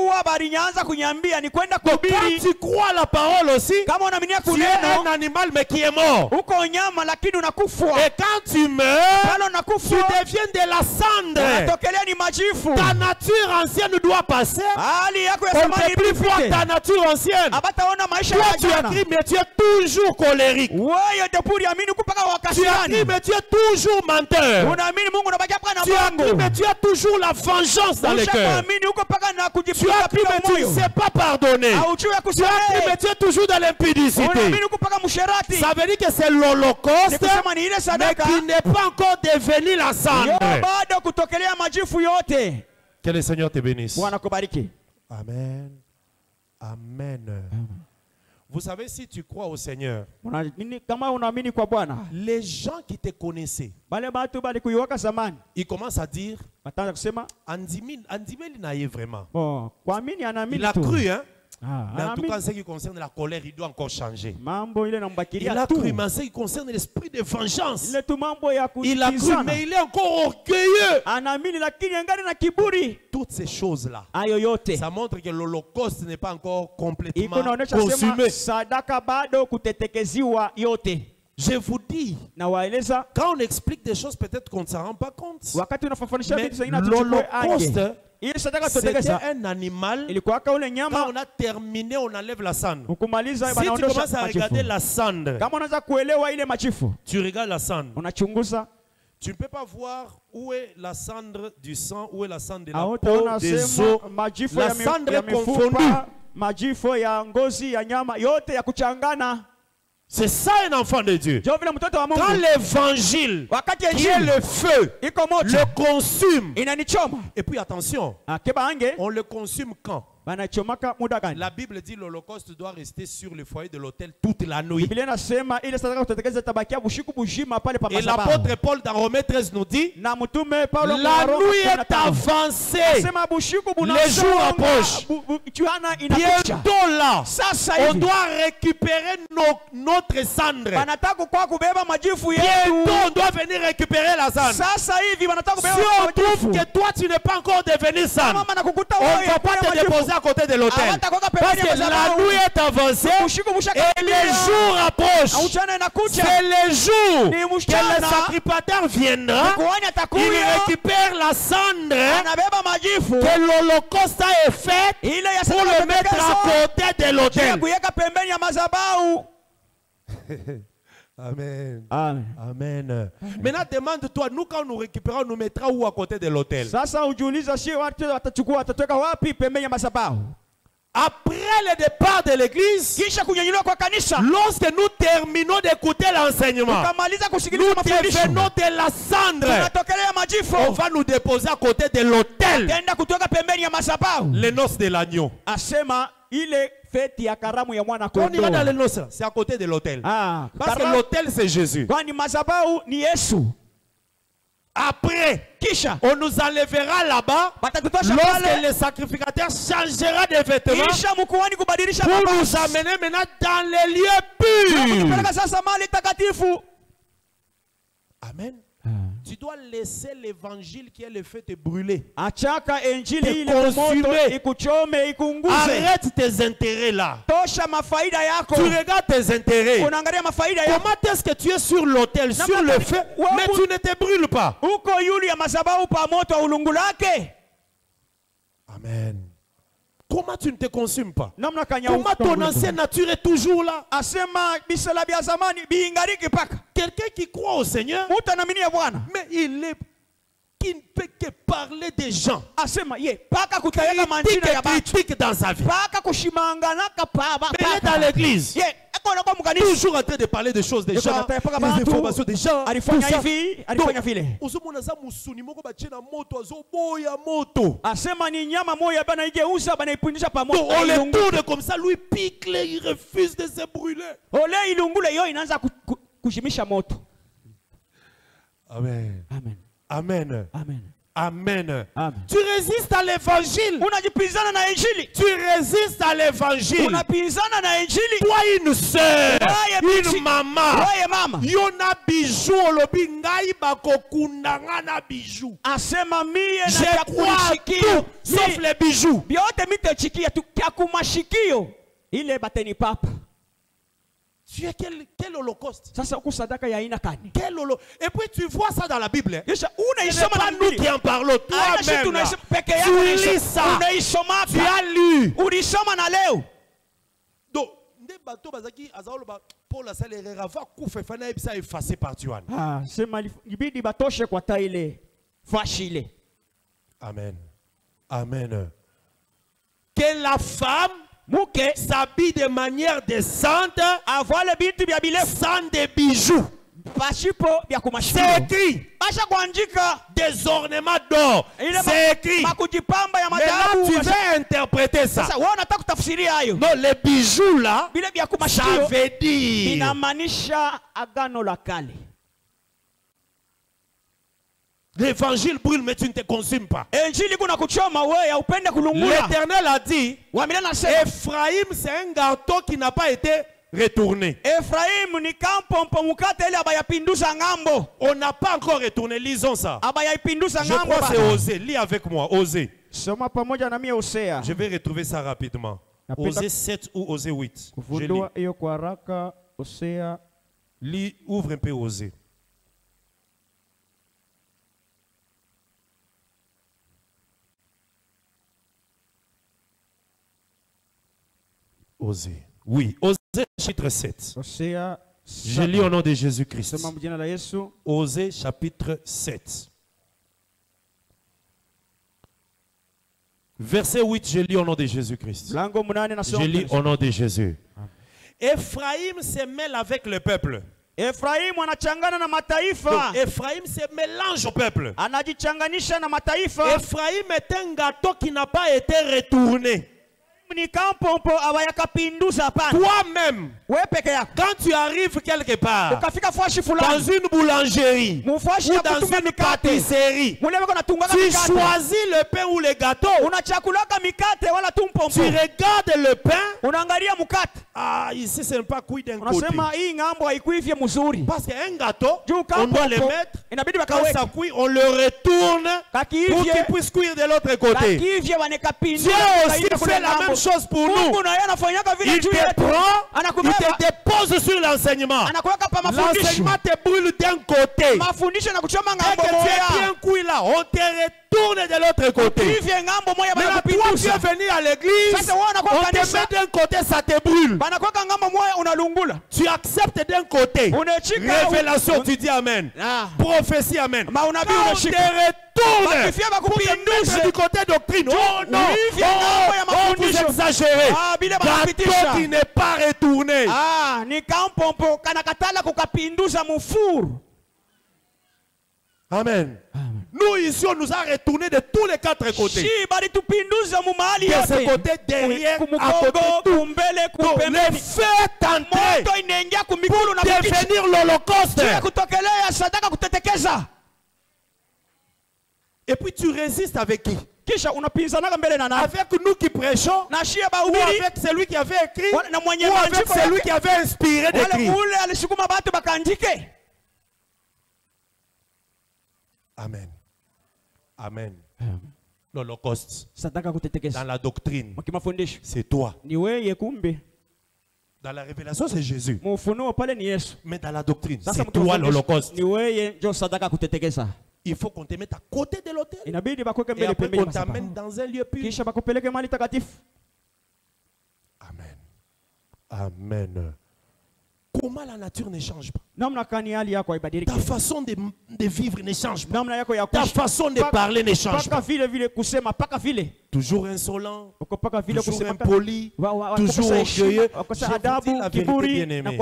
quand tu crois la parole aussi, tu es un animal mais qui est mort. Et quand tu meurs, tu deviens de la cendre. Ta nature ancienne doit passer. On ne peut plus voir ta nature ancienne. Toi tu as crié mais tu es toujours colérique. Tu as crié mais tu es toujours menteur. Tu as crié mais tu as toujours la vengeance dans le cœur. Tu as crié mais tu ne sais pas pardonner. Tu as crié mais tu es toujours dans l'impudicité. Ça veut dire que c'est l'Holocauste mais qui n'est pas encore devenu la cendre. Que le Seigneur te bénisse. Amen. Amen. Vous savez, si tu crois au Seigneur, les gens qui te connaissaient, ils commencent à dire, Andimé n'a vraiment. Il a cru, hein? Mais en tout cas, en ce qui concerne la colère, il doit encore changer. Il a cru, mais en ce qui concerne l'esprit de vengeance, il a cru, mais il est encore orgueilleux. Toutes ces choses-là, ça montre que l'Holocauste n'est pas encore complètement consumé. Je vous dis, quand on explique des choses, peut-être qu'on ne s'en rend pas compte. Mais l'Holocauste, c'était un animal. Quand on a terminé, on enlève la cendre. Si tu commences à regarder la cendre, tu regardes la cendre. Tu ne peux pas voir où est la cendre du sang, où est la cendre de la peau, des os. La cendre est confondue. C'est ça un enfant de Dieu. Quand l'évangile, qui est le feu, le consume. Et puis attention, on le consume quand? La Bible dit que l'Holocauste doit rester sur le foyer de l'autel toute la nuit. Et l'apôtre Paul dans Romains 13 nous dit, la nuit est avancée, les jours approchent. Bientôt là, on doit récupérer notre cendre. Bientôt on doit venir récupérer la cendre. Si on trouve que toi tu n'es pas encore devenu cendre, on ne va pas te déposer à côté de l'autel. Parce que la nuit est avancée et les jours approchent. C'est les jours que le sacrificateur viendra. Il récupère la cendre que l'Holocauste a fait pour le mettre à côté de l'autel. Amen. Amen. Amen. Maintenant, demande-toi, nous quand nous récupérons, nous mettra où à côté de l'autel? Après le départ de l'église, lorsque nous terminons d'écouter l'enseignement, nous devenons de la cendre. On va nous déposer à côté de l'autel, les noces de l'agneau. On ira dans les noces, c'est à côté de l'autel. Parce que l'autel c'est Jésus. Après, on nous enlèvera là-bas lorsque le sacrificateur changera de vêtements pour nous amener maintenant dans les lieux purs. Amen. Tu dois laisser l'évangile qui est le fait de brûler, te consumer. Arrête tes intérêts là. Tu regardes tes intérêts. Comment est-ce que tu es sur l'autel, sur le feu, mais tu ne te brûles pas? Amen. Comment tu ne te consumes pas? Comment ton ancienne nature est toujours là? Quelqu'un qui croit au Seigneur, mais il ne peut que parler des gens. Critique dans sa vie. Mais il est dans l'église, toujours en train de parler des choses des gens, des informations des gens. On le tourne comme ça, lui pique, il refuse de se brûler. Amen. Amen. Amen. Amen. Amen. Amen. Tu résistes à l'évangile. Tu résistes à l'évangile. Toi une soeur, une maman, yona bijou olobi ngai bakokundanga na bijou. Je crois tout sauf les bijoux. Tu es quel holocauste? Quel et puis tu vois ça dans la Bible. Ce n'est pas nous qui en parlons. Toi-même, tu lis ça. Tu as lu. Donc, Paul a effacé par Tuan. Amen. Amen. Que la femme s'habille de manière décente, sans des bijoux. C'est écrit. Des ornements d'or. C'est écrit. Mais là tu veux interpréter ça. Non, les bijoux là, ça veut dire l'évangile brûle, mais tu ne te consumes pas. L'Éternel a dit, Ephraïm, c'est un gâteau qui n'a pas été retourné. On n'a pas encore retourné. Lisons ça. Je crois que c'est Osée. Lis avec moi. Osée. Je vais retrouver ça rapidement. Osée 7 ou Osée 8. Lis, ouvre un peu Osée. Osée. Oui, Osée chapitre 7. Je lis au nom de Jésus-Christ. Osée chapitre 7. Verset 8, je lis au nom de Jésus-Christ. Je lis au nom de Jésus. Ephraïm se mêle avec le peuple. Ephraïm se mélange au peuple. Ephraïm est un gâteau qui n'a pas été retourné. Toi-même, quand tu arrives quelque part, dans une boulangerie ou dans une pâtisserie, tu choisis le pain ou le gâteau. Tu regardes le pain. Ah, ici ce n'est pas cuit d'un côté. Parce qu'un gâteau, on doit le mettre. Quand ça cuit, on le retourne pour qu'il puisse cuire de l'autre côté. Dieu aussi fait la même chose pour nous. Il te prend, il te dépose sur l'enseignement. L'enseignement te brûle d'un côté. Dès que tu es bien cuit là, on te retourne retourne de l'autre côté. Maintenant, toi tu es venu à l'église, on te met d'un côté, ça te brûle. Tu acceptes d'un côté. Révélation, tu dis amen. Prophétie, amen. Quand on te retourne pour te mettre du côté doctrine, oh non, oh, vous exagérez. Gâteau qui n'est pas retourné. Amen. Nous ici, on nous a retourné de tous les quatre côtés. De ce côté, derrière, à côté, tout. Donc, le feu est entré pour devenir l'Holocauste. Et puis tu résistes avec qui? Avec nous qui prêchons, ou avec celui qui avait écrit, ou avec celui qui avait inspiré d'écrire. Amen. Amen. L'Holocauste, dans la doctrine, c'est toi. Dans la révélation, c'est Jésus. Mais dans la doctrine, c'est toi l'Holocauste. Il faut qu'on te mette à côté de l'autel. Et après qu'on t'amène dans un lieu pur. Amen. Amen. Comment la nature ne change pas? Ta façon de vivre ne change pas. Ta façon de parler ne change pas. Toujours insolent, toujours impoli, toujours orgueilleux. Je vous dis la vérité, bien-aimé.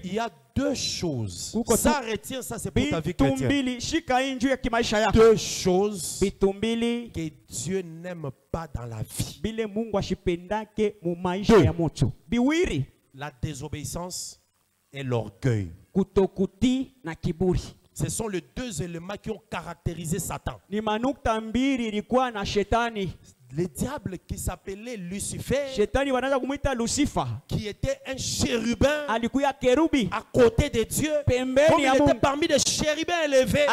Il y a deux choses. Ça retient, ça c'est pour ta vie chrétienne. Deux choses que Dieu n'aime pas dans la vie. Deux. La désobéissance et l'orgueil. Ce sont les deux éléments qui ont caractérisé Satan. Le diable qui s'appelait Lucifer, qui était un chérubin à côté de Dieu, comme il était parmi des chérubins élevés,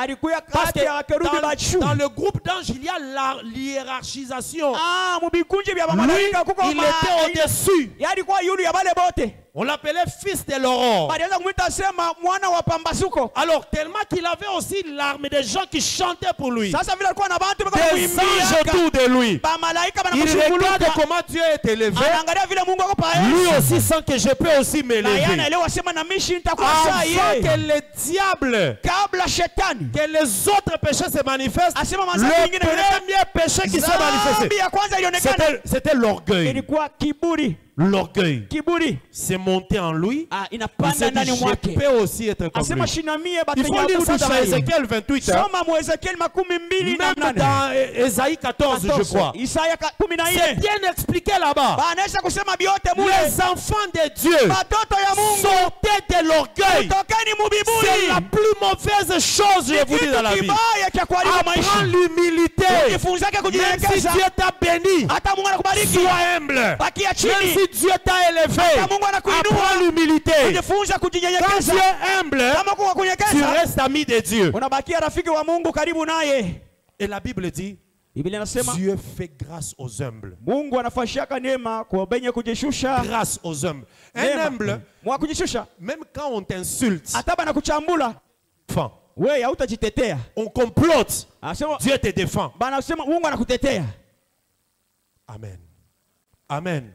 parce que dans le groupe d'anges, il y a la hiérarchisation. Lui, il était au-dessus. On l'appelait fils de l'aurore. Alors, tellement qu'il avait aussi l'armée des gens qui chantaient pour lui. Des anges autour de lui. Il regarde comment Dieu est élevé. Lui aussi sent que je peux aussi m'élever. Afin que le diable, que les autres péchés se manifestent, le premier péché qui s'est manifesté, c'était l'orgueil. L'orgueil c'est monté en lui. Il s'est dit, je peux aussi être comme lui. Il faut lire ça dans Ézéchiel 28. Même dans Ésaïe 14, je crois. C'est bien expliqué là-bas. Les enfants de Dieu sortaient de l'orgueil. C'est la plus mauvaise chose, je vous dis, dans la vie. Apprends l'humilité. Même si Dieu t'a béni, sois humble. Même si Dieu t'a élevé, apprends l'humilité. Quand tu es humble, tu restes ami de Dieu. Et la Bible dit, Dieu fait grâce aux humbles. Grâce aux humbles. Un humble, même quand on t'insulte, on complote, Dieu te défend. Amen. Amen.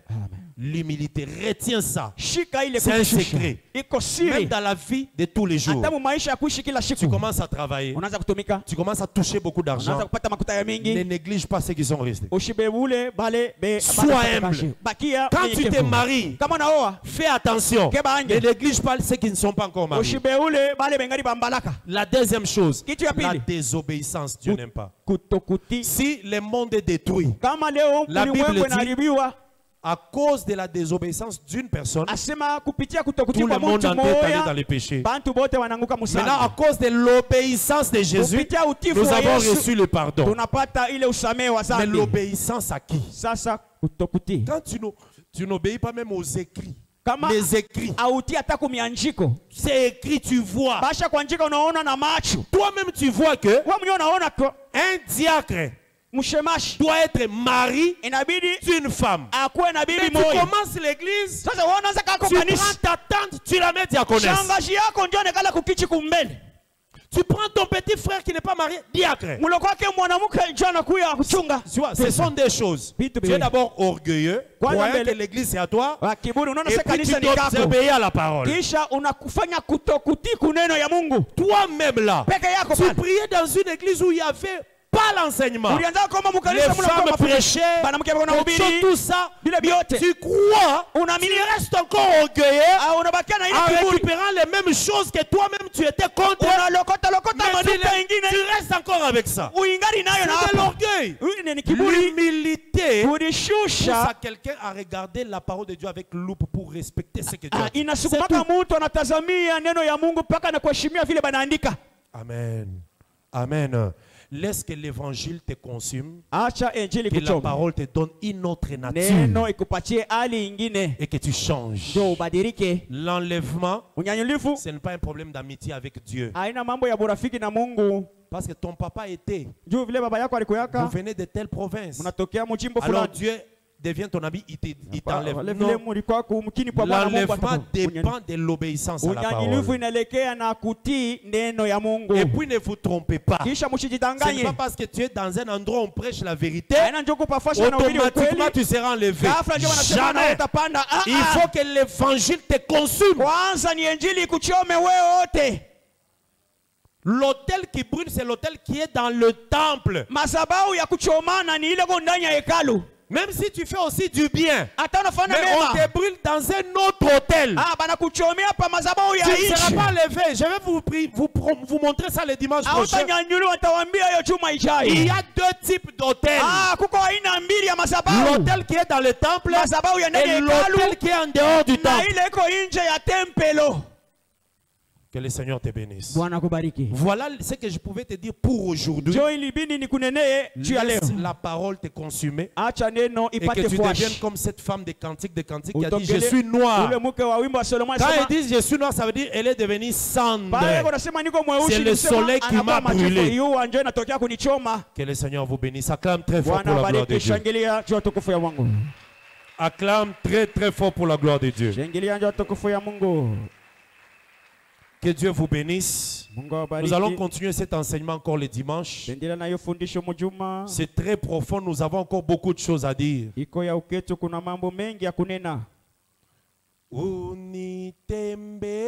L'humilité, retiens ça. C'est un secret. Même dans la vie de tous les jours. Tu commences à travailler. Tu commences à toucher beaucoup d'argent. Ne néglige pas ceux qui sont restés. Sois humble. Quand tu te maries, fais attention. Ne néglige pas ceux qui ne sont pas encore mariés. La deuxième chose, la désobéissance, Dieu n'aime pas. Si le monde est détruit, la Bible dit, à cause de la désobéissance d'une personne, tout le monde entier est allé dans les péchés. Maintenant, à cause de l'obéissance de Jésus, nous avons reçu le pardon. Mais l'obéissance à qui? Quand tu n'obéis pas même aux écrits, les écrits, c'est écrit, tu vois. Toi-même, tu vois que un diacre doit être mari d'une femme. Mais tu commences l'église, tu prends ta tante, tu la mets diaconesse. Tu prends ton petit frère qui n'est pas marié, diacre. Tu vois, ce sont des choses. Tu es d'abord orgueilleux, croyant que l'église est à toi, et puis tu dois obéir à la parole. Toi-même là, tu priais dans une église où il y avait pas l'enseignement. Les femmes prêchaient, tout ça. Tu crois, tu restes encore orgueilleux en récupérant les mêmes choses que toi-même tu étais contre. Mais tu restes encore avec ça. C'est de l'orgueil. L'humilité pousse à quelqu'un à regarder la parole de Dieu avec loupe pour respecter ce que Dieu a dit. Amen. Amen. Laisse que l'évangile te consume, que la parole te donne une autre nature et que tu changes. L'enlèvement, ce n'est pas un problème d'amitié avec Dieu. Parce que ton papa était, vous venez de telle province, alors Dieu devient ton ami, il t'enlève. L'enlèvement dépend de l'obéissance à la parole. Et puis ne vous trompez pas. Ce n'est pas parce que tu es dans un endroit où on prêche la vérité, automatiquement tu seras enlevé. Jamais. Il faut que l'évangile te consume. L'autel qui brûle, c'est l'autel qui est dans le temple. Même si tu fais aussi du bien, mais on te brûle dans un autre hôtel. Tu ne seras pas levé. Je vais vous montrer ça le dimanche prochain. Il y a deux types d'hôtels. L'hôtel qui est dans le temple et l'hôtel qui est en dehors du temple. Que le Seigneur te bénisse. Voilà ce que je pouvais te dire pour aujourd'hui. Laisse la parole te consumer et que tu deviennes comme cette femme de cantique qui a dit je suis noire. Quand elle dit je suis noire, ça veut dire elle est devenue cendre. C'est le soleil qui m'a brûlé. Que le Seigneur vous bénisse. Acclame très fort pour la gloire de Dieu. Acclame très très fort pour la gloire de Dieu. Que Dieu vous bénisse. Nous allons continuer cet enseignement encore le dimanche. C'est très profond. Nous avons encore beaucoup de choses à dire. Unitembele